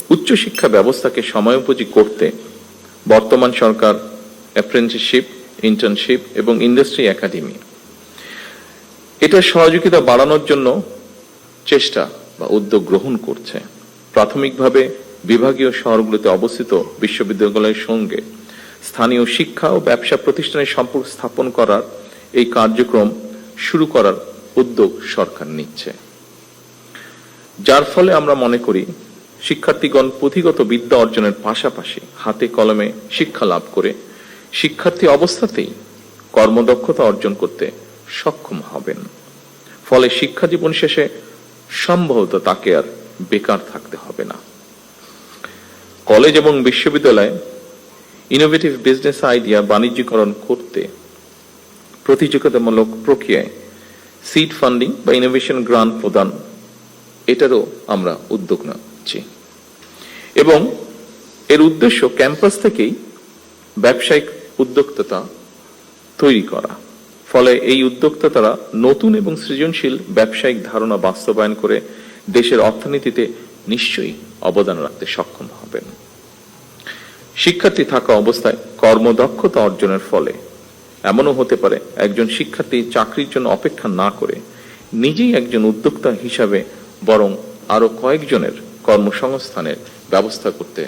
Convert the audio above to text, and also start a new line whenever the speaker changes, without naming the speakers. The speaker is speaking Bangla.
উচ্চশিক্ষা ব্যবস্থাকে সময়োপযোগী করতে বর্তমান সরকার অ্যাপ্রেন্টিসশিপ, ইন্টার্নশিপ এবং ইন্ডাস্ট্রি একাডেমি এটার সহযোগিতা বাড়ানোর জন্য চেষ্টা বা উদ্যোগ গ্রহণ করছে। প্রাথমিকভাবে বিভাগীয় শহরগুলোতে অবস্থিত বিশ্ববিদ্যালয়ের সঙ্গে স্থানীয় শিক্ষা ও ব্যবসা প্রতিষ্ঠানের সম্পর্ক স্থাপন করার এই কার্যক্রম শুরু করার উদ্যোগ সরকার নিচ্ছে, যার ফলে আমরা মনে করি শিক্ষার্থীগণ পুঁথিগত বিদ্যা অর্জনের পাশাপাশি হাতে কলমে শিক্ষা লাভ করে শিক্ষার্থী অবস্থাতেই কর্মদক্ষতা অর্জন করতে সক্ষম হবেন। ফলে শিক্ষা জীবন শেষে সম্ভবত তাকে আর বেকার থাকতে হবে না। কলেজ এবং বিশ্ববিদ্যালয়ে ইনোভেটিভ বিজনেস আইডিয়া বাণিজ্যিকরণ করতে প্রতিযোগিতামূলক প্রক্রিয়ায় সিড ফান্ডিং বা ইনোভেশন গ্রান্ট প্রদান এটারও আমরা উদ্যোগ নিচ্ছি এবং এর উদ্দেশ্য ক্যাম্পাস থেকেই ব্যবসায়িক উদ্যোক্তা তৈরি করা। ফলে এই উদ্যোক্তারা নতুন এবং সৃজনশীল ব্যবসায়িক ধারণা বাস্তবায়ন করে দেশের অর্থনীতিতে নিশ্চয়ই অবদান রাখতে সক্ষম হবেন। শিক্ষার্থী থাকা অবস্থায় কর্মদক্ষতা অর্জনের ফলে এমনও হতে পারে একজন শিক্ষার্থী চাকরির জন্য অপেক্ষা না করে নিজেই একজন উদ্যোক্তা হিসাবে বরং আরো কয়েকজনের কর্মসংস্থানের ব্যবস্থা করতে